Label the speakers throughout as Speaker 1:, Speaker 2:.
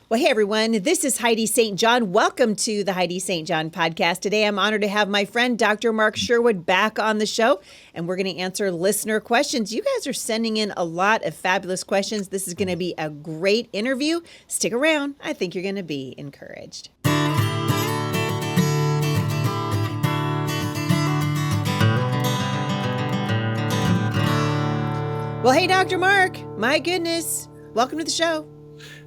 Speaker 1: Well, hey everyone, this is Heidi St. John. Welcome to the Heidi St. John podcast. Today I'm honored to have my friend Dr. Mark Sherwood back on the show, and we're going to answer listener questions. You guys are sending in a lot of fabulous questions. This is going to be a great interview. Stick around. I think you're going to be encouraged. Well, hey, Dr. Mark, my goodness, welcome to the show.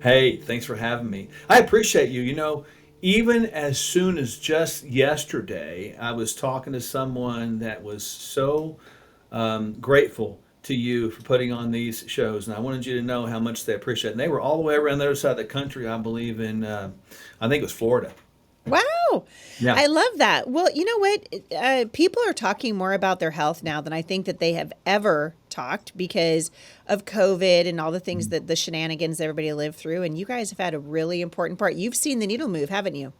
Speaker 2: Hey, thanks for having me. I appreciate you. Even as soon as just yesterday, I was talking to someone that was so grateful to you for putting on these shows, and I wanted you to know how much they appreciate it. And they were all the way around the other side of the country, I believe, I think it was Florida.
Speaker 1: Wow.
Speaker 2: Yeah.
Speaker 1: I love that. Well, you know what? People are talking more about their health now than I think that they have ever talked because of COVID and all the things that the shenanigans everybody lived through. And you guys have had a really important part. You've seen the needle move, haven't you?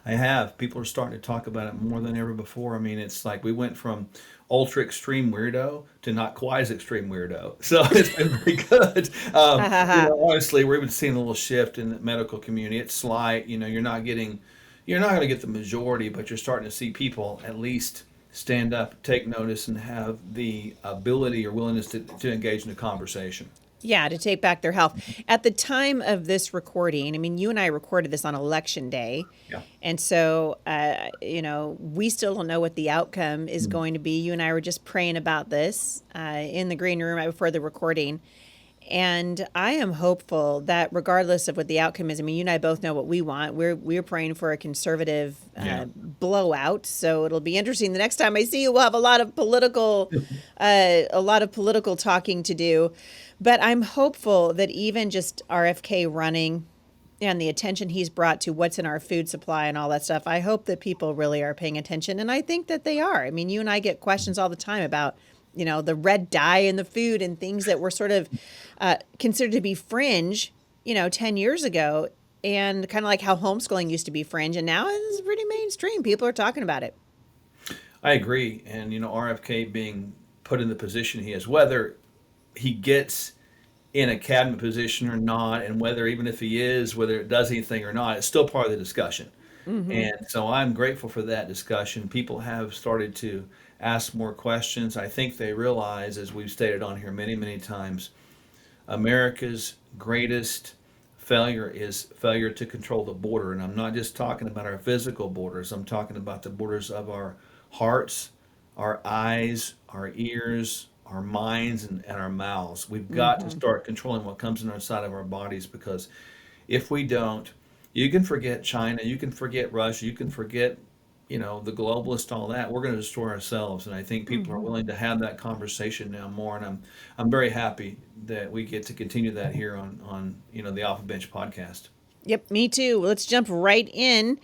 Speaker 2: I have. People are starting to talk about it more than ever before. I mean, it's like we went from ultra extreme weirdo to not quite as extreme weirdo. So it's been very good.
Speaker 1: Ha ha ha.
Speaker 2: Honestly, we're even seeing a little shift in the medical community. It's slight. You're not going to get the majority, but you're starting to see people at least stand up, take notice, and have the ability or willingness to engage in a conversation.
Speaker 1: Yeah, to take back their health. At the time of this recording, I mean, you and I recorded this on election day.
Speaker 2: Yeah.
Speaker 1: And so, we still don't know what the outcome is going to be. You and I were just praying about this in the green room right before the recording. And I am hopeful that regardless of what the outcome is, I mean, you and I both know what we want. We're praying for a conservative
Speaker 2: Yeah.
Speaker 1: blowout. So it'll be interesting. The next time I see you, we'll have a lot of political talking to do. But I'm hopeful that even just RFK running and the attention he's brought to what's in our food supply and all that stuff, I hope that people really are paying attention. And I think that they are. I mean, you and I get questions all the time about the red dye in the food and things that were sort of considered to be fringe, 10 years ago, and kind of like how homeschooling used to be fringe. And now it's pretty mainstream. People are talking about it.
Speaker 2: I agree. And, RFK being put in the position he is, whether he gets in a cabinet position or not, and whether even if he is, whether it does anything or not, it's still part of the discussion.
Speaker 1: Mm-hmm.
Speaker 2: And so I'm grateful for that discussion. People have started to ask more questions. I think they realize, as we've stated on here many, many times, America's greatest failure is failure to control the border. And I'm not just talking about our physical borders, I'm talking about the borders of our hearts, our eyes, our ears, our minds, and our mouths. We've got to
Speaker 1: Mm-hmm.
Speaker 2: start controlling what comes in inside of our bodies, because if we don't, you can forget China, you can forget Russia, you can forget, the globalists, all that. We're going to destroy ourselves. And I think people are
Speaker 1: Mm-hmm.
Speaker 2: willing to have that conversation now more. And I'm very happy that we get to continue that here on the Alpha Bench podcast.
Speaker 1: Yep, me too. Let's jump right in.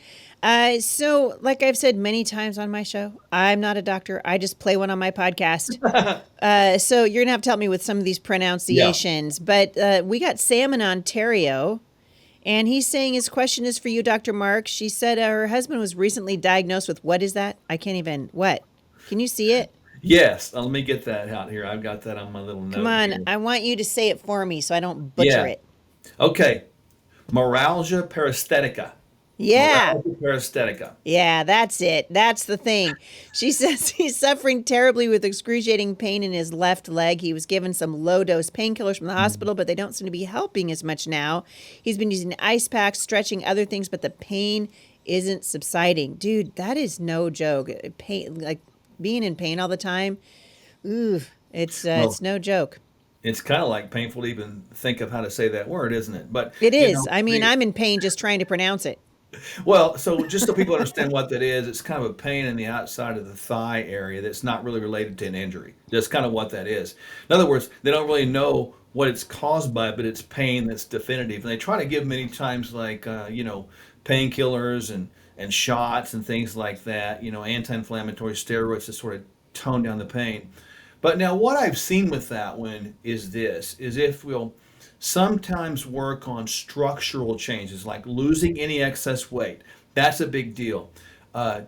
Speaker 1: So, like I've said many times on my show, I'm not a doctor. I just play one on my podcast. So you're going to have to help me with some of these
Speaker 2: Yeah.
Speaker 1: pronunciations. But we got Sam in Ontario, and he's saying his question is for you, Dr. Mark. She said her husband was recently diagnosed with, what is that? I can't even, what? Can you see it?
Speaker 2: Yes. Let me get that out here. I've got that on my little
Speaker 1: Come
Speaker 2: note
Speaker 1: on.
Speaker 2: here.
Speaker 1: I want you to say it for me so I don't butcher
Speaker 2: Yeah.
Speaker 1: it.
Speaker 2: Okay. Moralgia paresthetica.
Speaker 1: Yeah.
Speaker 2: Moralgia paresthetica.
Speaker 1: Yeah, that's it. That's the thing. She says he's suffering terribly with excruciating pain in his left leg. He was given some low dose painkillers from the hospital, but they don't seem to be helping as much now. He's been using ice packs, stretching, other things, but the pain isn't subsiding. Dude, that is no joke. Pain, like being in pain all the time. Ooh, it's
Speaker 2: Well,
Speaker 1: no joke.
Speaker 2: it's kind of like painful to even think of how to say that word, isn't it? But,
Speaker 1: It
Speaker 2: you
Speaker 1: is.
Speaker 2: know,
Speaker 1: I mean,
Speaker 2: the,
Speaker 1: I'm in pain just trying to pronounce it.
Speaker 2: Well, so just so people understand what that is, it's kind of a pain in the outside of the thigh area that's not really related to an injury. That's kind of what that is. In other words, they don't really know what it's caused by, but it's pain that's definitive. And they try to give many times like painkillers and shots and things like that. Anti-inflammatory steroids to sort of tone down the pain. But now what I've seen with that one is this: is if we'll sometimes work on structural changes like losing any excess weight. That's a big deal.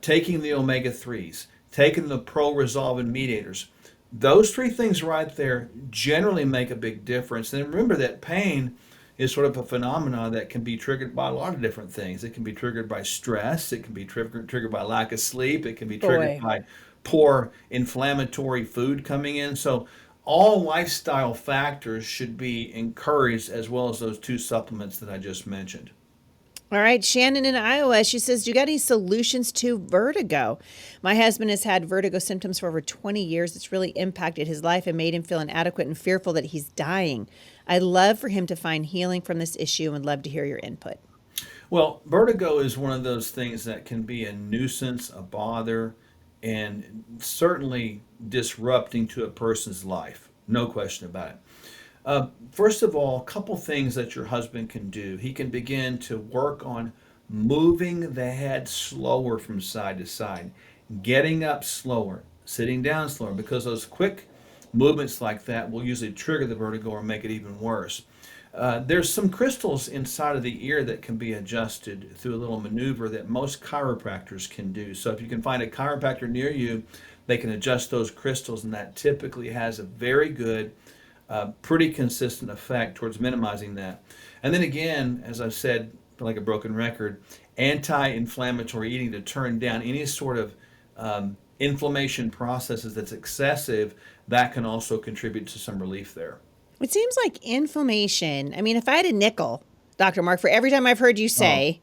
Speaker 2: Taking the omega 3s, taking the pro resolving mediators. Those three things right there generally make a big difference. And remember that pain is sort of a phenomenon that can be triggered by a lot of different things. It can be triggered by stress. It can be triggered by lack of sleep. It can be triggered
Speaker 1: Boy.
Speaker 2: by poor inflammatory food coming in. So all lifestyle factors should be encouraged as well as those two supplements that I just mentioned.
Speaker 1: All right, Shannon in Iowa, she says, "Do you got any solutions to vertigo? My husband has had vertigo symptoms for over 20 years. It's really impacted his life and made him feel inadequate and fearful that he's dying. I'd love for him to find healing from this issue and love to hear your input."
Speaker 2: Well, vertigo is one of those things that can be a nuisance, a bother, and certainly disrupting to a person's life. No question about it. First of all, a couple things that your husband can do. He can begin to work on moving the head slower from side to side, getting up slower, sitting down slower, because those quick movements like that will usually trigger the vertigo or make it even worse. There's some crystals inside of the ear that can be adjusted through a little maneuver that most chiropractors can do. So if you can find a chiropractor near you, they can adjust those crystals, and that typically has a very good, pretty consistent effect towards minimizing that. And then again, as I've said, like a broken record, anti-inflammatory eating to turn down any sort of inflammation processes that's excessive, that can also contribute to some relief there.
Speaker 1: It seems like inflammation. I mean, if I had a nickel, Dr. Mark, for every time I've heard you
Speaker 2: Oh,
Speaker 1: say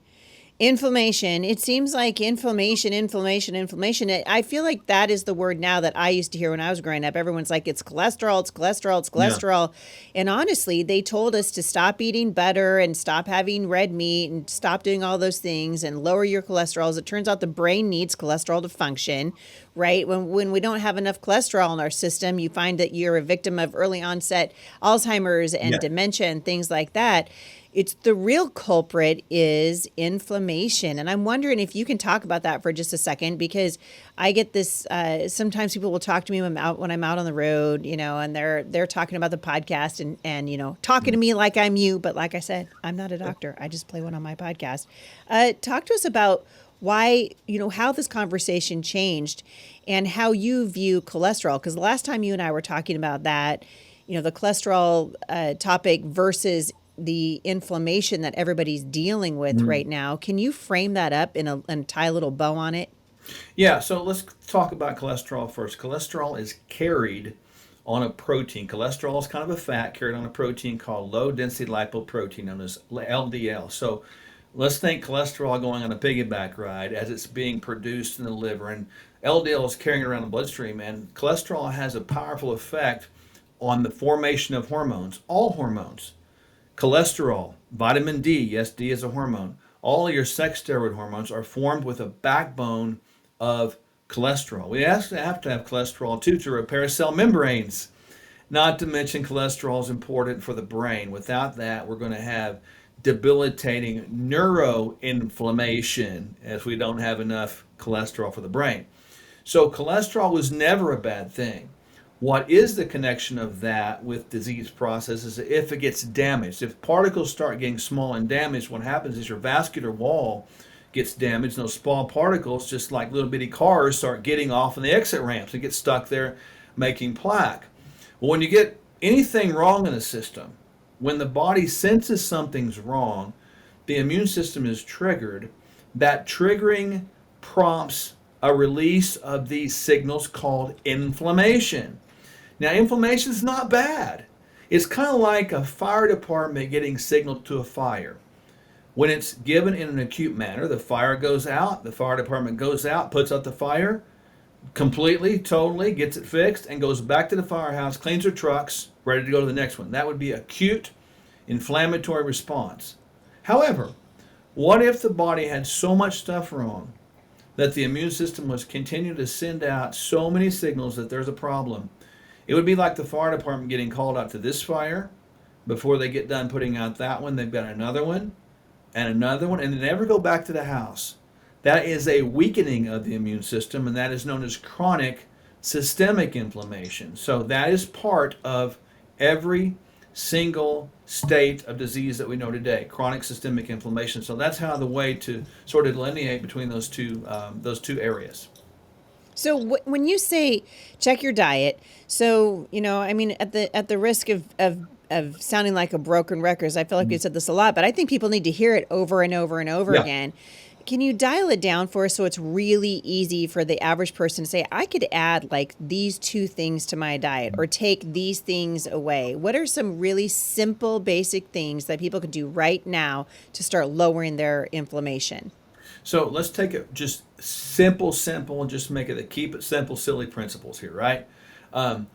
Speaker 1: inflammation, it seems like inflammation. I feel like that is the word now that I used to hear when I was growing up. Everyone's like, it's cholesterol, it's cholesterol, it's
Speaker 2: yeah,
Speaker 1: cholesterol. And honestly, they told us to stop eating butter and stop having red meat and stop doing all those things and lower your cholesterol. As it turns out, the brain needs cholesterol to function, right? When we don't have enough cholesterol in our system, you find that you're a victim of early onset Alzheimer's and
Speaker 2: yeah.
Speaker 1: dementia and things like that. It's the real culprit is inflammation. And I'm wondering if you can talk about that for just a second, because I get this, sometimes people will talk to me when I'm out on the road, and they're talking about the podcast and, talking to me like I'm you. But like I said, I'm not a doctor. I just play one on my podcast. Talk to us about why, how this conversation changed and how you view cholesterol. Because the last time you and I were talking about that, the cholesterol topic versus the inflammation that everybody's dealing with right now. Can you frame that up and tie a little bow on it?
Speaker 2: Yeah, so let's talk about cholesterol first. Cholesterol is carried on a protein. Cholesterol is kind of a fat carried on a protein called low density lipoprotein, known as LDL. So let's think cholesterol going on a piggyback ride as it's being produced in the liver, and LDL is carrying it around the bloodstream. And cholesterol has a powerful effect on the formation of hormones, all hormones. Cholesterol, vitamin D, yes, D is a hormone. All of your sex steroid hormones are formed with a backbone of cholesterol. We actually have to have cholesterol too to repair cell membranes. Not to mention, cholesterol is important for the brain. Without that, we're going to have debilitating neuroinflammation as we don't have enough cholesterol for the brain. So, cholesterol was never a bad thing. What is the connection of that with disease processes? If it gets damaged, if particles start getting small and damaged, what happens is your vascular wall gets damaged. And those small particles, just like little bitty cars, start getting off in the exit ramps and get stuck there making plaque. Well, when you get anything wrong in the system, when the body senses something's wrong, the immune system is triggered. That triggering prompts a release of these signals called inflammation. Now, inflammation is not bad. It's kind of like a fire department getting signaled to a fire. When it's given in an acute manner, the fire goes out, the fire department goes out, puts out the fire completely, totally, gets it fixed, and goes back to the firehouse, cleans their trucks, ready to go to the next one. That would be acute inflammatory response. However, what if the body had so much stuff wrong that the immune system was continuing to send out so many signals that there's a problem? It would be like the fire department getting called out to this fire. Before they get done putting out that one, they've got another one, and they never go back to the house. That is a weakening of the immune system, and that is known as chronic systemic inflammation. So that is part of every single state of disease that we know today, chronic systemic inflammation. So that's how the way to sort of delineate between those two areas.
Speaker 1: So when you say check your diet, so I mean, at the risk of of sounding like a broken record, 'cause I feel like we said this a lot, but I think people need to hear it over and over and over
Speaker 2: Yeah.
Speaker 1: again. Can you dial it down for us so it's really easy for the average person to say, I could add like these two things to my diet or take these things away? What are some really simple, basic things that people can do right now to start lowering their inflammation?
Speaker 2: So let's take it just simple, and just make it keep it simple, silly principles here, right? Um,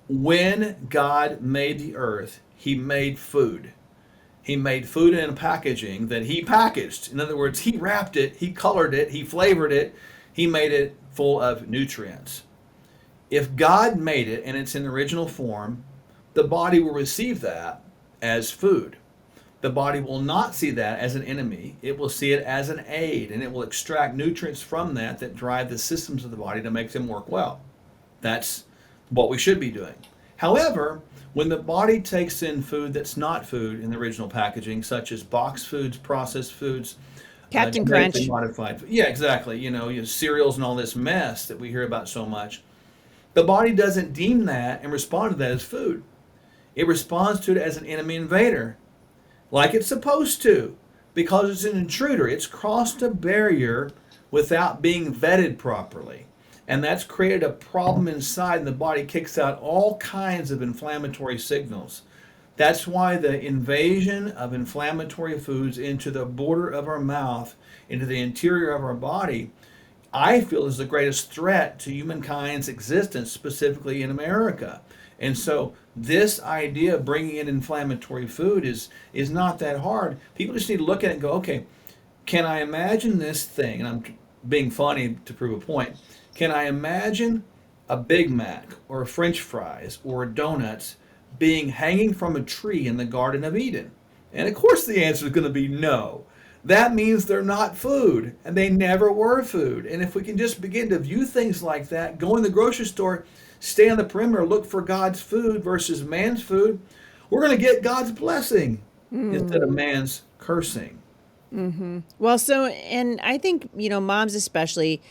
Speaker 2: when God made the earth, He made food. He made food in a packaging that He packaged. In other words, He wrapped it, He colored it, He flavored it, He made it full of nutrients. If God made it and it's in the original form, the body will receive that as food. The body will not see that as an enemy. It will see it as an aid, and it will extract nutrients from that drive the systems of the body to make them work well. That's what we should be doing. However, when the body takes in food that's not food in the original packaging, such as boxed foods, processed foods,
Speaker 1: Captain
Speaker 2: genetically
Speaker 1: Crunch.
Speaker 2: modified food, yeah, exactly. Cereals and all this mess that we hear about so much. The body doesn't deem that and respond to that as food. It responds to it as an enemy invader, like it's supposed to, because it's an intruder. It's crossed a barrier without being vetted properly. And that's created a problem inside, and the body kicks out all kinds of inflammatory signals. That's why the invasion of inflammatory foods into the border of our mouth, into the interior of our body, I feel is the greatest threat to humankind's existence, specifically in America. And so this idea of bringing in inflammatory food is not that hard. People just need to look at it and go, okay, can I imagine this thing? And I'm being funny to prove a point. Can I imagine a Big Mac or French fries or donuts being hanging from a tree in the Garden of Eden? And of course the answer is going to be no. That means they're not food, and they never were food. And if we can just begin to view things like that, go in the grocery store, stay on the perimeter, look for God's food versus man's food, we're going to get God's blessing instead of man's cursing.
Speaker 1: Well, so, and I think, moms especially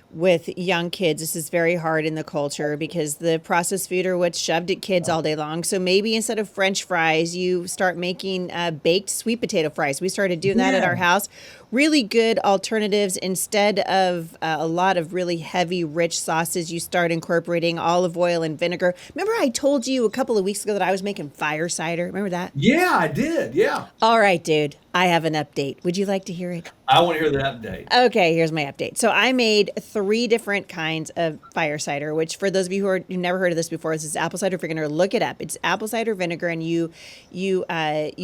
Speaker 1: with young kids, this is very hard in the culture because the processed food are what's shoved at kids all day long. So maybe instead of French fries, you start making baked sweet potato fries. We started doing that at
Speaker 2: Yeah.
Speaker 1: our house. Really good alternatives. Instead of a lot of really heavy, rich sauces, you start incorporating olive oil and vinegar. Remember, I told you a couple of weeks ago that I was making fire cider? Remember that?
Speaker 2: Yeah, I did. Yeah.
Speaker 1: All right, dude. I have an update. Would you like to hear it?
Speaker 2: I want to hear the update.
Speaker 1: Okay, here's my update. So I made three different kinds of fire cider, which for those of you who've never heard of this before, this is apple cider vinegar. Look it up. It's apple cider vinegar, and you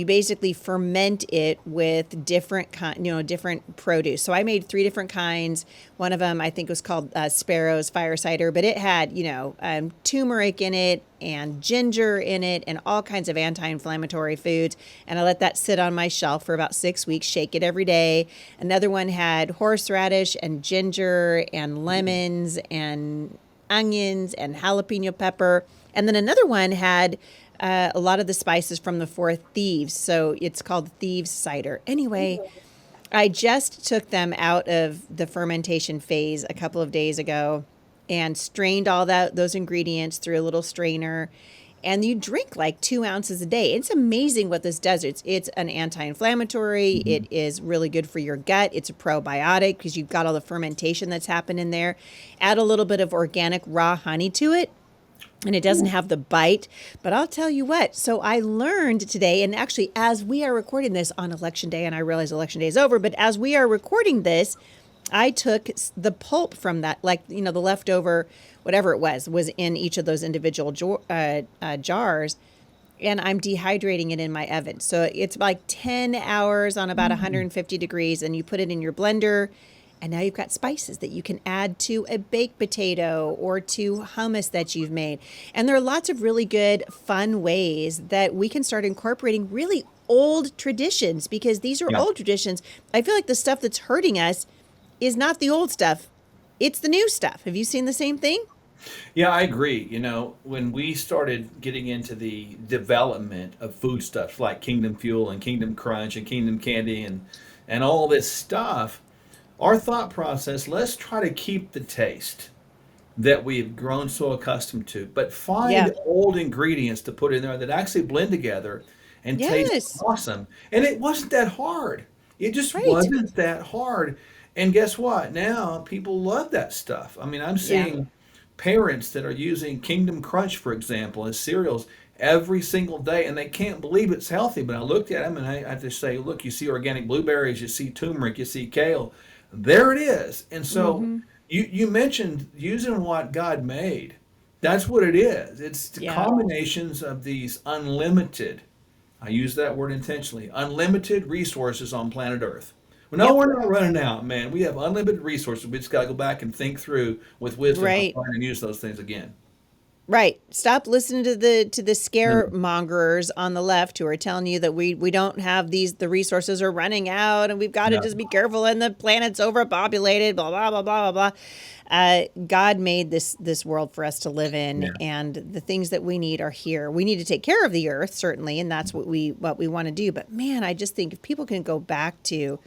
Speaker 1: basically ferment it with different produce. So I made three different kinds. One of them I think was called Sparrow's fire cider, but it had turmeric in it and ginger in it and all kinds of anti-inflammatory foods. And I let that sit on my shelf for about 6 weeks, shake it every day. Another one had horseradish and ginger and lemons and onions and jalapeno pepper. And then another one had a lot of the spices from the Four Thieves. So it's called Thieves Cider. Anyway, I just took them out of the fermentation phase a couple of days ago and strained all those ingredients through a little strainer. And you drink like 2 ounces a day. It's amazing what this does. It's an anti-inflammatory. It is really good for your gut. It's a probiotic because you've got all the fermentation that's happened in there. Add a little bit of organic raw honey to it, and it doesn't have the bite. But I'll tell you what. So I learned today, and actually as we are recording this on Election Day, and I realize Election Day is over, but as we are recording this, I took the pulp from that, the leftover, whatever it was in each of those individual jars, and I'm dehydrating it in my oven. So it's like 10 hours on about 150 degrees, and you put it in your blender, and now you've got spices that you can add to a baked potato or to hummus that you've made. And there are lots of really good, fun ways that we can start incorporating really old traditions, because these are
Speaker 2: Yeah.
Speaker 1: old traditions. I feel like the stuff that's hurting us is not the old stuff. It's the new stuff. Have you seen the same thing?
Speaker 2: Yeah, I agree. When we started getting into the development of foodstuffs like Kingdom Fuel and Kingdom Crunch and Kingdom Candy and all this stuff, our thought process, let's try to keep the taste. that we've grown so accustomed to, but
Speaker 1: Yeah.
Speaker 2: find old ingredients to put in there that actually blend together and taste
Speaker 1: Yes.
Speaker 2: awesome. And it wasn't that hard. It just
Speaker 1: Right.
Speaker 2: wasn't that hard. And guess what? Now people love that stuff. I mean, I'm
Speaker 1: Yeah.
Speaker 2: seeing parents that are using Kingdom Crunch, for example, as cereals every single day, and they can't believe it's healthy. But I looked at them and I just say, look, you see organic blueberries, you see turmeric, you see kale. There it is. And so
Speaker 1: Mm-hmm.
Speaker 2: you mentioned using what God made. That's what it is. It's the
Speaker 1: Yeah.
Speaker 2: combinations of these unlimited, I use that word intentionally, unlimited resources on planet Earth. Well, no,
Speaker 1: Yep.
Speaker 2: we're not running out, man. We have unlimited resources. We just got to go back and think through with wisdom how to
Speaker 1: Right.
Speaker 2: find and use those things again.
Speaker 1: Right. Stop listening to the
Speaker 2: Mm.
Speaker 1: scaremongers on the left who are telling you that we don't have the resources are running out and we've got to
Speaker 2: Yeah.
Speaker 1: just be careful and the planet's overpopulated, blah blah blah blah blah blah. God made this world for us to live in,
Speaker 2: Yeah.
Speaker 1: and the things that we need are here. We need to take care of the earth, certainly, and that's what we want to do. But man, I just think if people can go back to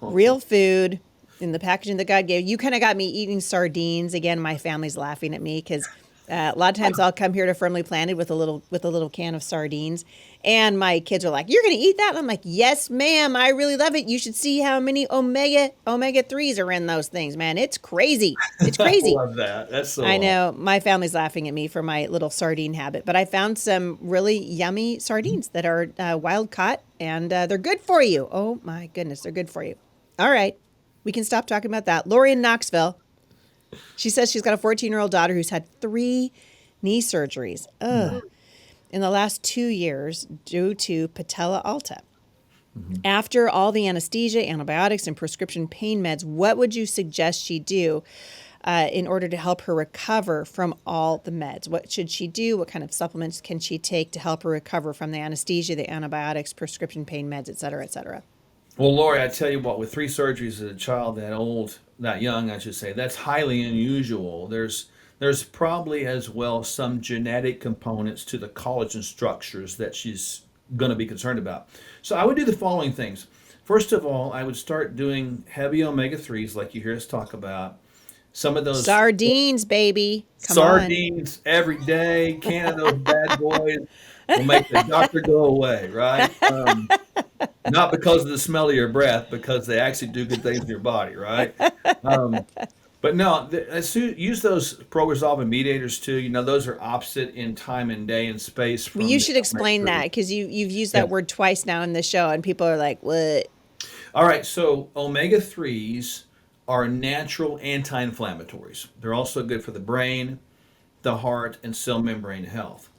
Speaker 1: real food in the packaging that God gave. You kind of got me eating sardines again. My family's laughing at me because a lot of times I'll come here to Firmly Planted with a little can of sardines, and my kids are like, "You're going to eat that?" And I'm like, "Yes, ma'am. I really love it. You should see how many omega 3s are in those things, man. It's crazy. It's
Speaker 2: I
Speaker 1: crazy."
Speaker 2: love that. That's so
Speaker 1: I
Speaker 2: awesome.
Speaker 1: know my family's laughing at me for my little sardine habit, but I found some really yummy sardines that are wild caught, and they're good for you. Oh my goodness, they're good for you. All right, we can stop talking about that. Lori in Knoxville, she says she's got a 14-year-old daughter who's had 3 knee surgeries in the last 2 years due to patella alta.
Speaker 2: Mhm.
Speaker 1: After all the anesthesia, antibiotics, and prescription pain meds, what would you suggest she do in order to help her recover from all the meds? What should she do? What kind of supplements can she take to help her recover from the anesthesia, the antibiotics, prescription pain meds, et cetera, et cetera?
Speaker 2: Well, Lori, I tell you what, with 3 surgeries as a child that old, that young, I should say, that's highly unusual. There's probably as well some genetic components to the collagen structures that she's going to be concerned about. So I would do the following things. First of all, I would start doing heavy omega 3s like you hear us talk about. Some of those
Speaker 1: Sardines, baby. Come on.
Speaker 2: sardines every day, can of those bad boys will make the doctor go away, right? Not because of the smell of your breath, because they actually do good things in your body, right? Um, but no, use those pro-resolving mediators too. You know, those are opposite in time and day and space
Speaker 1: Well,
Speaker 2: from
Speaker 1: you
Speaker 2: the
Speaker 1: should explain that
Speaker 2: omega-3.
Speaker 1: because you've used
Speaker 2: Yeah.
Speaker 1: that word twice now in the show, and people are like, "What?"
Speaker 2: All right, so omega 3s are natural anti inflammatories. They're also good for the brain, the heart, and cell membrane health.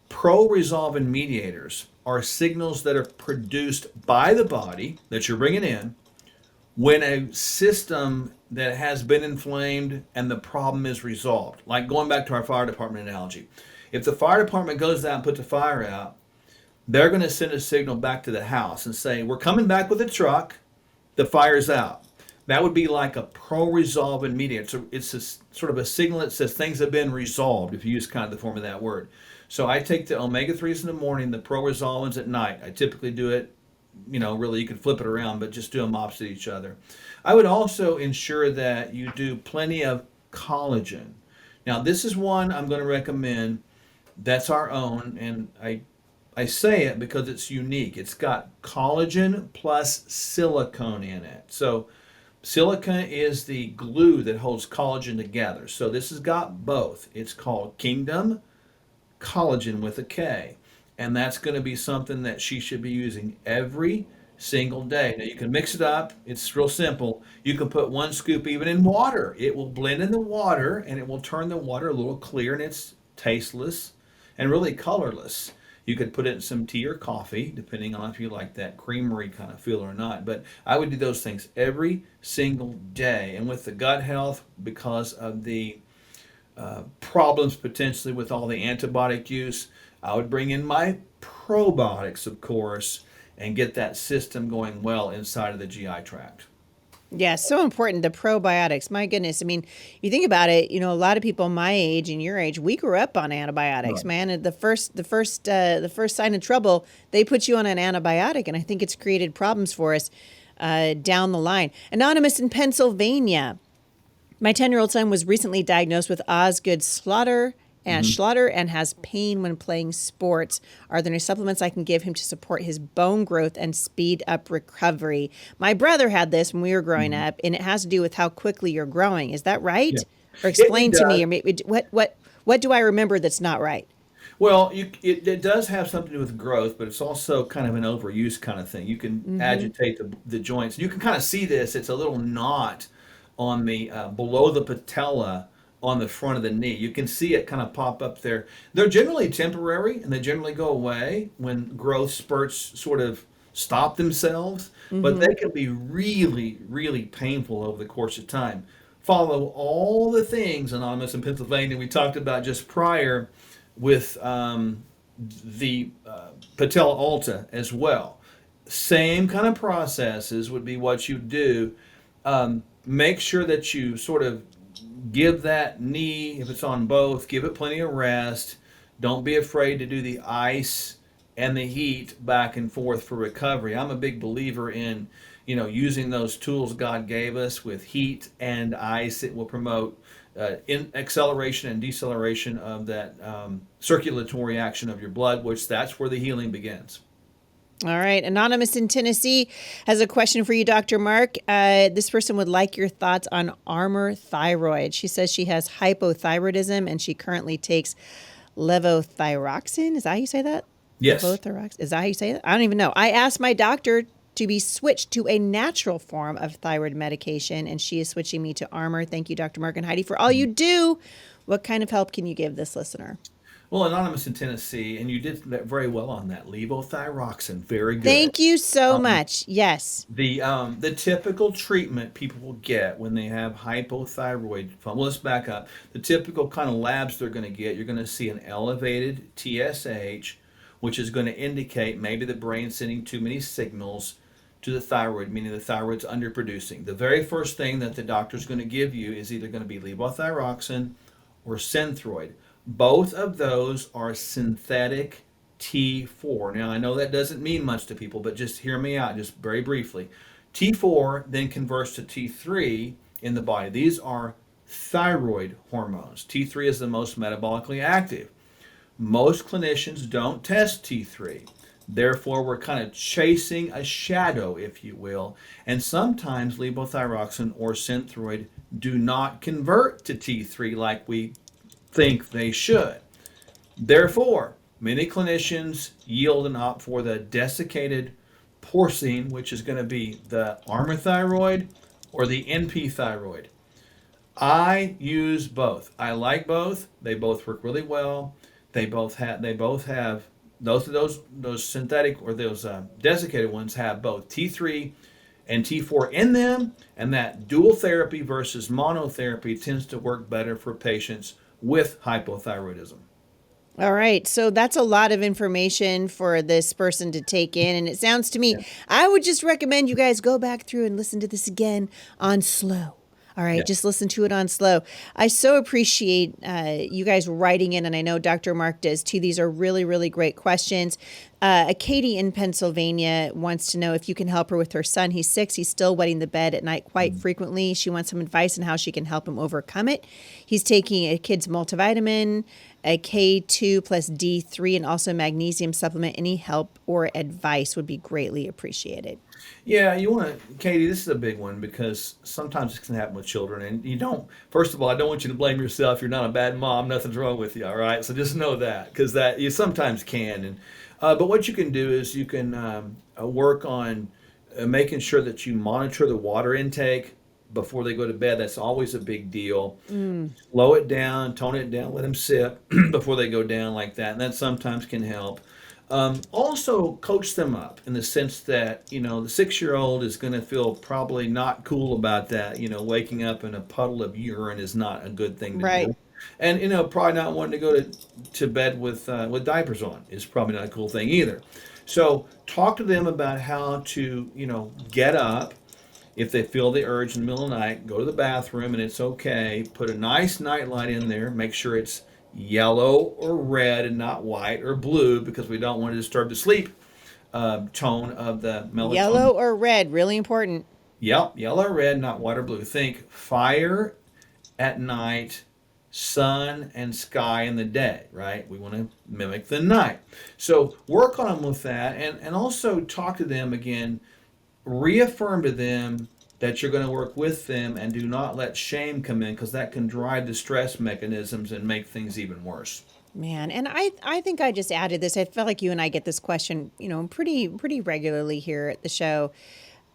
Speaker 2: Pro resolving mediators are signals that are produced by the body that you're bringing in when a system that has been inflamed and the problem is resolved. Like going back to our fire department analogy. If the fire department goes out and puts the fire out, they're going to send a signal back to the house and say, we're coming back with a truck, the fire's out. That would be like a pro-resolving mediator. It's a, sort of a signal that says things have been resolved, if you use kind of the form of that word. So I take the omega-3s in the morning, the pro-resolvins at night. I typically do it, really you can flip it around, but just do them opposite each other. I would also ensure that you do plenty of collagen. Now, this is one I'm going to recommend that's our own, and I say it because it's unique. It's got collagen plus silicone in it. So silica is the glue that holds collagen together. So this has got both. It's called Kingdom Collagen with a K. And that's going to be something that she should be using every single day. Now you can mix it up. It's real simple. You can put 1 scoop even in water. It will blend in the water and it will turn the water a little clear and it's tasteless and really colorless. You could put it in some tea or coffee, depending on if you like that creamery kind of feel or not. But I would do those things every single day. And with the gut health, because of the problems potentially with all the antibiotic use, I would bring in my probiotics, of course, and get that system going well inside of the GI tract.
Speaker 1: Yeah, so important. The probiotics. My goodness. I mean, you think about it. A lot of people my age and your age, we grew up on antibiotics,
Speaker 2: Right.
Speaker 1: man. And the first sign of trouble, they put you on an antibiotic, and I think it's created problems for us down the line. Anonymous in Pennsylvania. My 10-year-old son was recently diagnosed with Osgood Schlatter and has pain when playing sports. Are there any supplements I can give him to support his bone growth and speed up recovery? My brother had this when we were growing
Speaker 2: Mhm.
Speaker 1: up, and it has to do with how quickly you're growing. Is that
Speaker 2: Yeah,
Speaker 1: right? Or
Speaker 2: it
Speaker 1: explain to me,
Speaker 2: does.
Speaker 1: or maybe what do I remember that's not right?
Speaker 2: Well, it does have something to do with growth, but it's also kind of an overuse kind of thing. You can
Speaker 1: Mm-hmm.
Speaker 2: agitate the joints. You can kind of see this. It's a little knot on the below the patella on the front of the knee. You can see it kind of pop up there. They're generally temporary and they generally go away when growth spurts sort of stop themselves, but
Speaker 1: Mm-hmm.
Speaker 2: they can be really, really painful over the course of time. Follow all the things, Anonymous, in Pennsylvania we talked about just prior with the patella alta as well. Same kind of processes would be what you do. Make sure that you sort of give that knee, if it's on both, give it plenty of rest. Don't be afraid to do the ice and the heat back and forth for recovery. I'm a big believer in, using those tools God gave us with heat and ice. It will promote in acceleration and deceleration of that circulatory action of your blood, which that's where the healing begins.
Speaker 1: All right. Anonymous in Tennessee has a question for you, Dr. Mark. This person would like your thoughts on Armor Thyroid. She says she has hypothyroidism and she currently takes levothyroxine. Is that how you say that?
Speaker 2: Yes.
Speaker 1: Levothyroxine. Is that how you say it? I don't even know. I asked my doctor to be switched to a natural form of thyroid medication, and she is switching me to Armor. Thank you, Dr. Mark and Heidi, for all you do. What kind of help can you give this listener?
Speaker 2: Well, Anonymous in Tennessee, and you did very well on that. Levothyroxine, very good.
Speaker 1: Thank you so
Speaker 2: Um,
Speaker 1: much. Yes.
Speaker 2: the typical treatment people will get when they have hypothyroid. Well, let's back up. The typical kind of labs they're going to get, you're going to see an elevated TSH, which is going to indicate maybe the brain's sending too many signals to the thyroid, meaning the thyroid's underproducing. The very first thing that the doctor's going to give you is either going to be levothyroxine or Synthroid. Both of those are synthetic T4. Now, I know that doesn't mean much to people, but just hear me out just very briefly. T4 then converts to T3 in the body. These are thyroid hormones. T3 is the most metabolically active. Most clinicians don't test T3. Therefore, we're kind of chasing a shadow, if you will. And sometimes levothyroxine or Synthroid do not convert to T3 like we think they should. Therefore, many clinicians yield and opt for the desiccated porcine, which is going to be the Armour thyroid or the NP thyroid. I use both. I like both. They both work really well. They both have those synthetic or those desiccated ones have both T3 and T4 in them, and that dual therapy versus monotherapy tends to work better for patients with hypothyroidism.
Speaker 1: All right. So that's a lot of information for this person to take in. And it sounds to me,
Speaker 2: Yeah.
Speaker 1: I would just recommend you guys go back through and listen to this again on slow. All right,
Speaker 2: Yeah.
Speaker 1: just listen to it on slow. I so appreciate you guys writing in, and I know Dr. Mark does too. These are really, really great questions. Katie in Pennsylvania wants to know if you can help her with her son. He's 6. He's still wetting the bed at night quite frequently. She wants some advice on how she can help him overcome it. He's taking a kid's multivitamin, a K2 plus D3, and also magnesium supplement. Any help or advice would be greatly appreciated.
Speaker 2: Yeah, you want to, Katie, this is a big one because sometimes this can happen with children. And you don't, first of all, I don't want you to blame yourself. You're not a bad mom. Nothing's wrong with you. All right. So just know that because that you sometimes can. But what you can do is you can work on making sure that you monitor the water intake before they go to bed. That's always a big deal. Slow it down, tone it down, let them sip before they go down like that. And that sometimes can help. Also, coach them up in the sense that, the 6-year-old is going to feel probably not cool about that. Waking up in a puddle of urine is not a good thing to
Speaker 1: Right.
Speaker 2: do. And, probably not wanting to go to bed with diapers on is probably not a cool thing either. So, talk to them about how to, get up if they feel the urge in the middle of the night, go to the bathroom and it's okay. Put a nice nightlight in there. Make sure it's yellow or red and not white or blue because we don't want to disturb the sleep tone of the melatonin.
Speaker 1: Yellow or red, really important.
Speaker 2: Yep, yellow or red, not white or blue. Think fire at night, sun and sky in the day, right? We want to mimic the night. So work on them with that, and also talk to them again, reaffirm to them that you're going to work with them and do not let shame come in because that can drive the stress mechanisms and make things even worse.
Speaker 1: Man, and I think I just added this. I feel like you and I get this question, pretty regularly here at the show.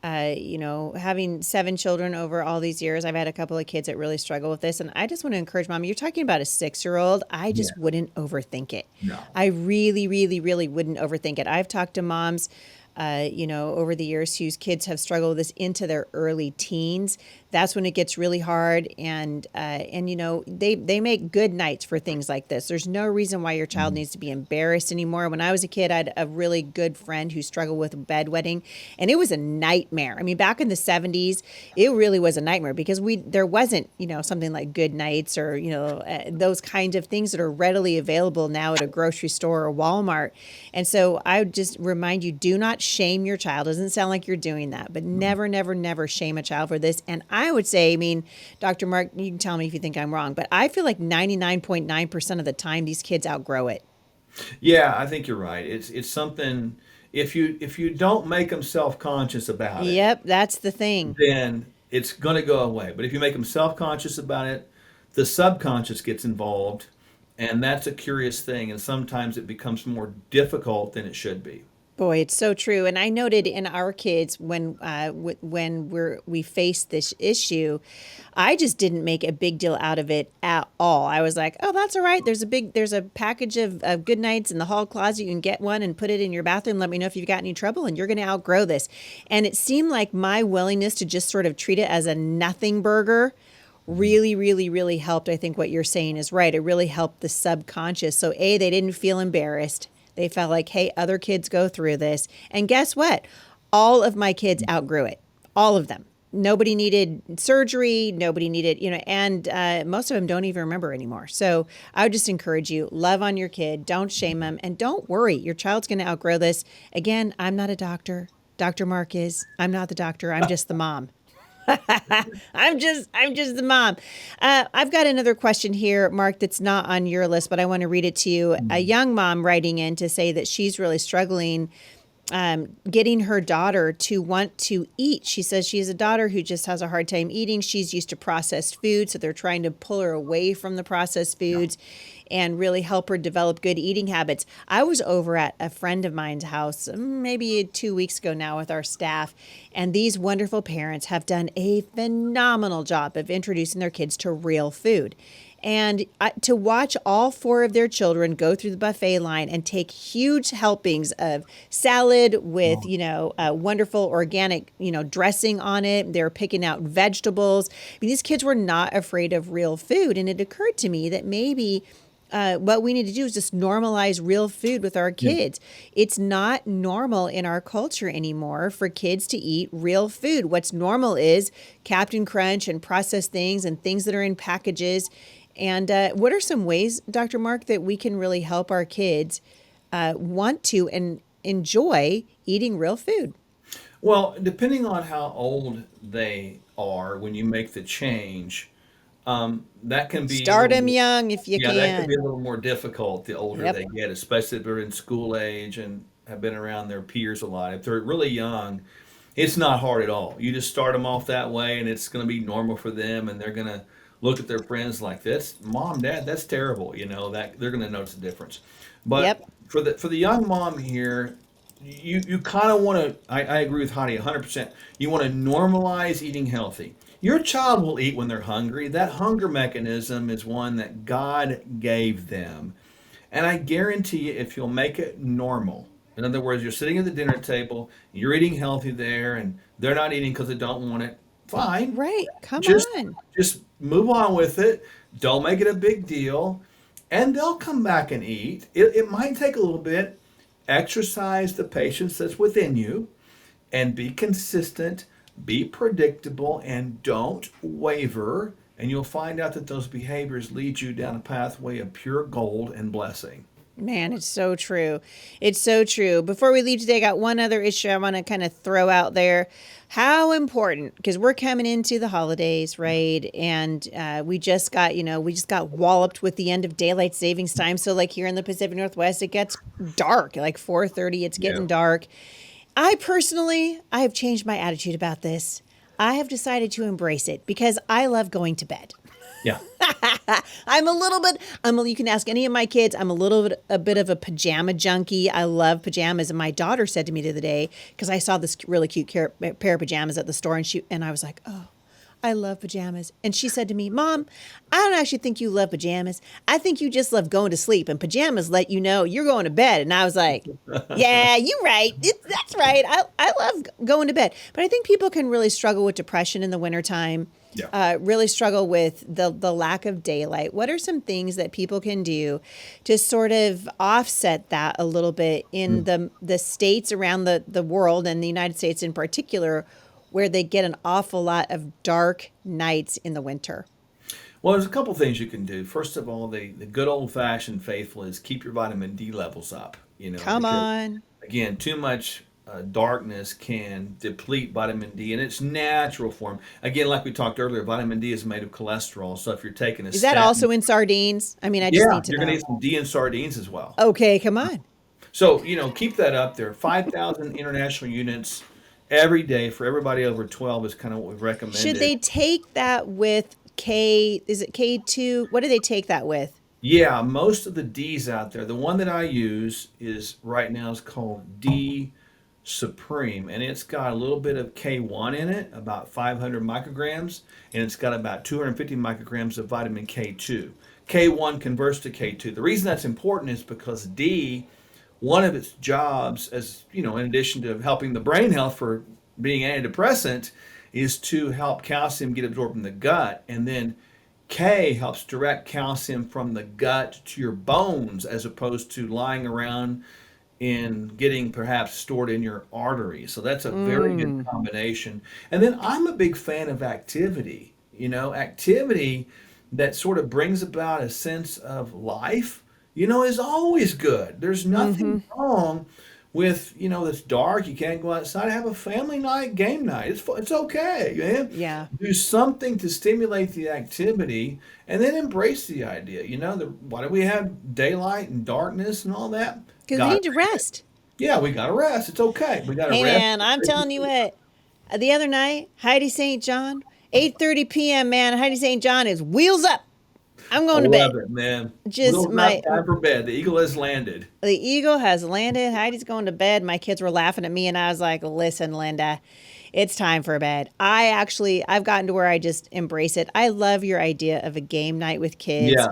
Speaker 1: Having 7 children over all these years, I've had a couple of kids that really struggle with this, and I just want to encourage mom. You're talking about a 6-year-old. I
Speaker 2: Yeah.
Speaker 1: just wouldn't overthink it.
Speaker 2: No.
Speaker 1: I really, really, really wouldn't overthink it. I've talked to moms, over the years whose kids have struggled with this into their early teens. That's when it gets really hard, and they make good nights for things like this. There's no reason why your child needs to be embarrassed anymore. When I was a kid, I had a really good friend who struggled with bedwetting, and it was a nightmare. I mean, back in the 70s, it really was a nightmare because there wasn't something like good nights or those kinds of things that are readily available now at a grocery store or Walmart. And so I would just remind you, do not shame your child. Doesn't sound like you're doing that, but never, never, never shame a child for this. And I would say, I mean, Dr. Mark, you can tell me if you think I'm wrong, but I feel like 99.9% of the time these kids outgrow it.
Speaker 2: Yeah, I think you're right. It's something, if you don't make them self-conscious about it,
Speaker 1: Yep, that's the thing.
Speaker 2: then it's going to go away. But if you make them self-conscious about it, the subconscious gets involved, and that's a curious thing, and sometimes it becomes more difficult than it should be.
Speaker 1: Boy, it's so true. And I noted in our kids when we faced this issue, I just didn't make a big deal out of it at all. I was like, "Oh, that's all right. There's a package of good nights in the hall closet. You can get one and put it in your bathroom. Let me know if you've got any trouble, and you're going to outgrow this." And it seemed like my willingness to just sort of treat it as a nothing burger really, really, really helped. I think what you're saying is right. It really helped the subconscious. So, they didn't feel embarrassed. They felt like, hey, other kids go through this. And guess what? All of my kids outgrew it. All of them. Nobody needed surgery. Nobody needed, and most of them don't even remember anymore. So I would just encourage you, love on your kid. Don't shame them. And don't worry. Your child's going to outgrow this. Again, I'm not a doctor. Dr. Mark is. I'm not the doctor. I'm just the mom. I'm just the mom. I've got another question here, Mark, that's not on your list, but I want to read it to you. A young mom writing in to say that she's really struggling getting her daughter to want to eat. She says she has a daughter who just has a hard time eating. She's used to processed food, so they're trying to pull her away from the processed foods and really help her develop good eating habits. I was over at a friend of mine's house maybe 2 weeks ago now with our staff, and these wonderful parents have done a phenomenal job of introducing their kids to real food. And to watch all 4 of their children go through the buffet line and take huge helpings of salad with, wonderful organic, dressing on it. They're picking out vegetables. I mean, these kids were not afraid of real food. And it occurred to me that maybe what we need to do is just normalize real food with our
Speaker 2: Yeah.
Speaker 1: kids. It's not normal in our culture anymore for kids to eat real food. What's normal is Captain Crunch and processed things and things that are in packages. And what are some ways, Dr. Mark, that we can really help our kids want to and enjoy eating real food?
Speaker 2: Well, depending on how old they are when you make the change, that can be a
Speaker 1: Start them
Speaker 2: little,
Speaker 1: young if you
Speaker 2: yeah, that can be a
Speaker 1: can.
Speaker 2: little more difficult the older
Speaker 1: Yep.
Speaker 2: they get, especially if they're in school age and have been around their peers a lot. If they're really young, it's not hard at all. You just start them off that way, and it's going to be normal for them, and they're going to look at their friends like this, mom, dad, that's terrible. That they're going to notice the difference. But
Speaker 1: Yep.
Speaker 2: for the young mom here, you kind of want to. I agree with Heidi 100%. You want to normalize eating healthy. Your child will eat when they're hungry. That hunger mechanism is one that God gave them. And I guarantee you, if you'll make it normal, in other words, you're sitting at the dinner table, you're eating healthy there, and they're not eating because they don't want it, fine.
Speaker 1: Right. Come
Speaker 2: Just
Speaker 1: on.
Speaker 2: just move on with it. Don't make it a big deal, and they'll come back and eat. It might take a little bit. Exercise the patience that's within you, and be consistent, be predictable, and don't waver. And you'll find out that those behaviors lead you down a pathway of pure gold and blessing.
Speaker 1: Man, it's so true. It's so true. Before we leave today, I got one other issue I want to kind of throw out there. How important, because we're coming into the holidays, right? And we just got, we just got walloped with the end of daylight savings time. So, like here in the Pacific Northwest, it gets dark, like 4:30. It's
Speaker 2: Yeah.
Speaker 1: getting dark. I have changed my attitude about this. I have decided to embrace it because I love going to bed.
Speaker 2: Yeah.
Speaker 1: I'm a little bit. You can ask any of my kids. I'm a bit of a pajama junkie. I love pajamas, and my daughter said to me the other day because I saw this really cute pair of pajamas at the store, and I was like, oh, I love pajamas. And she said to me, Mom, I don't actually think you love pajamas. I think you just love going to sleep, and pajamas let you know you're going to bed. And I was like, yeah, you're right. That's right. I love going to bed, but I think people can really struggle with depression in the wintertime.
Speaker 2: Yeah.
Speaker 1: Really struggle with the lack of daylight. What are some things that people can do to sort of offset that a little bit in the states around the world and the United States in particular, where they get an awful lot of dark nights in the winter?
Speaker 2: Well, there's a couple things you can do. First of all, the good old fashioned faithful is keep your vitamin D levels up,
Speaker 1: Come
Speaker 2: because
Speaker 1: on.
Speaker 2: again, too much darkness can deplete vitamin D in its natural form. Again, like we talked earlier, vitamin D is made of cholesterol. So if you're taking a
Speaker 1: Is that
Speaker 2: statin,
Speaker 1: also in sardines? I mean, I just
Speaker 2: yeah,
Speaker 1: need to
Speaker 2: you're going to
Speaker 1: know.
Speaker 2: need some D in sardines as well.
Speaker 1: Okay, come on.
Speaker 2: So, keep that up there. 5,000 international units every day for everybody over 12 is kind of what we've
Speaker 1: Should
Speaker 2: recommended.
Speaker 1: they take that with K? Is it K2? What do they take that with?
Speaker 2: Yeah, most of the D's out there, the one that I use is right now is called D Supreme, and it's got a little bit of K1 in it, about 500 micrograms, and it's got about 250 micrograms of vitamin K2. K1 converts to K2. The reason that's important is because D, one of its jobs, as in addition to helping the brain health for being antidepressant, is to help calcium get absorbed in the gut, and then K helps direct calcium from the gut to your bones as opposed to lying around and getting perhaps stored in your arteries. So that's a very good
Speaker 1: Mm.
Speaker 2: combination. And then I'm a big fan of activity, activity that sort of brings about a sense of life, is always good. There's nothing wrong with, it's dark, you can't go outside, have a family night, game night. It's okay, man.
Speaker 1: Yeah.
Speaker 2: Do something to stimulate the activity and then embrace the idea. Why do we have daylight and darkness and all that?
Speaker 1: Because we
Speaker 2: Got
Speaker 1: need to rest.
Speaker 2: Yeah, we got to rest. It's okay. We got to
Speaker 1: Hey
Speaker 2: rest.
Speaker 1: man, I'm telling you what. The other night, Heidi St. John, 8:30 p.m. Man, Heidi St. John is wheels up. I'm
Speaker 2: I
Speaker 1: going to
Speaker 2: love
Speaker 1: bed.
Speaker 2: it, man.
Speaker 1: Just
Speaker 2: Little nap
Speaker 1: my
Speaker 2: time for bed. The eagle has landed.
Speaker 1: The eagle has landed. Heidi's going to bed. My kids were laughing at me, and I was like, "Listen, Linda, it's time for bed." I've gotten to where I just embrace it. I love your idea of a game night with kids.
Speaker 2: Yeah.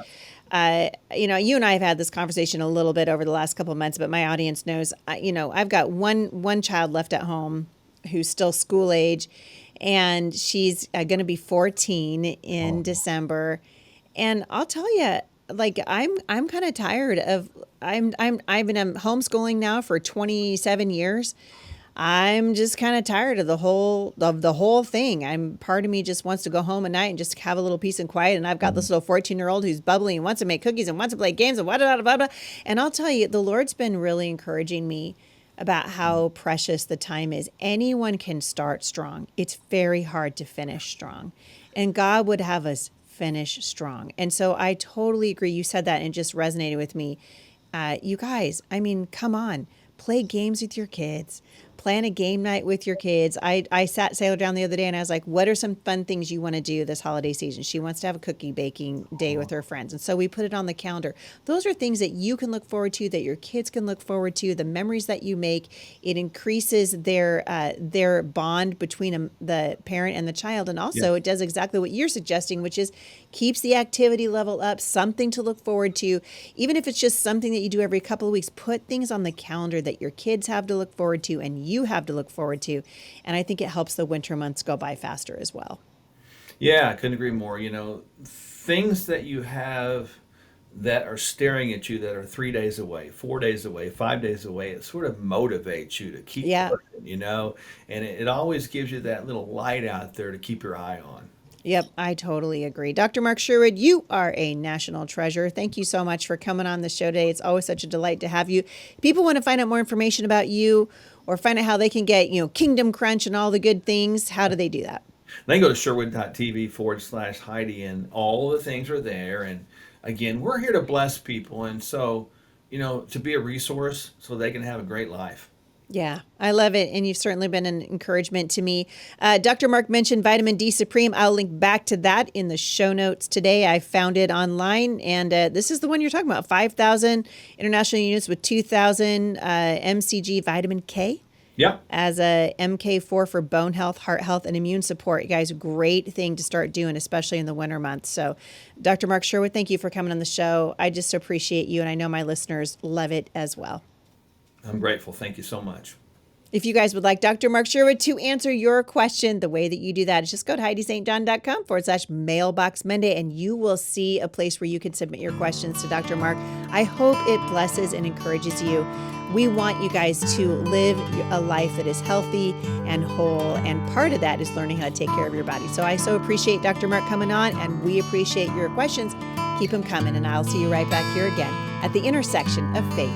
Speaker 1: You and I have had this conversation a little bit over the last couple of months, but my audience knows, I've got one child left at home who's still school age, and she's going to be 14 in
Speaker 2: Oh,
Speaker 1: December. And I'll tell you, like I'm kind of tired of I've been homeschooling now for 27 years. I'm just kind of tired of the whole thing. Part of me just wants to go home at night and just have a little peace and quiet. And I've got this little 14-year-old who's bubbly and wants to make cookies and wants to play games and blah, blah, blah, blah, blah. And I'll tell you, the Lord's been really encouraging me about how precious the time is. Anyone can start strong. It's very hard to finish strong. And God would have us finish strong. And so I totally agree. You said that and it just resonated with me. You guys, I mean, come on, play games with your kids. Plan a game night with your kids. I sat Sailor down the other day and I was like, what are some fun things you want to do this holiday season? She wants to have a cookie baking day with her friends. And so we put it on the calendar. Those are things that you can look forward to, that your kids can look forward to, the memories that you make. It increases their bond between the parent and the child. And
Speaker 2: yeah.
Speaker 1: also it does exactly what you're suggesting, which is keeps the activity level up, something to look forward to. Even if it's just something that you do every couple of weeks, put things on the calendar that your kids have to look forward to and you have to look forward to. And I think it helps the winter months go by faster as well.
Speaker 2: Yeah, I couldn't agree more. Things that you have that are staring at you that are 3 days away, 4 days away, 5 days away, it sort of motivates you to keep
Speaker 1: Yeah.
Speaker 2: pushing, and it always gives you that little light out there to keep your eye on.
Speaker 1: Yep, I totally agree. Dr. Mark Sherwood, you are a national treasure. Thank you so much for coming on the show today. It's always such a delight to have you. People want to find out more information about you or find out how they can get, Kingdom Crunch and all the good things. How do they do that?
Speaker 2: They go to sherwood.tv/Heidi, and all the things are there. And again, we're here to bless people. And so, to be a resource so they can have a great life.
Speaker 1: Yeah, I love it. And you've certainly been an encouragement to me. Dr. Mark mentioned vitamin D Supreme. I'll link back to that in the show notes today. I found it online. And this is the one you're talking about, 5,000 international units with 2,000 mcg vitamin K.
Speaker 2: Yep.
Speaker 1: As a MK4 for bone health, heart health, and immune support. You guys, great thing to start doing, especially in the winter months. So, Dr. Mark Sherwood, thank you for coming on the show. I just appreciate you, and I know my listeners love it as well.
Speaker 2: I'm grateful. Thank you so much.
Speaker 1: If you guys would like Dr. Mark Sherwood to answer your question, the way that you do that is just go to HeidiSt.com/mailbox Monday, and you will see a place where you can submit your questions to Dr. Mark. I hope it blesses and encourages you. We want you guys to live a life that is healthy and whole, and part of that is learning how to take care of your body. So I so appreciate Dr. Mark coming on, and we appreciate your questions. Keep them coming, and I'll see you right back here again at the intersection of faith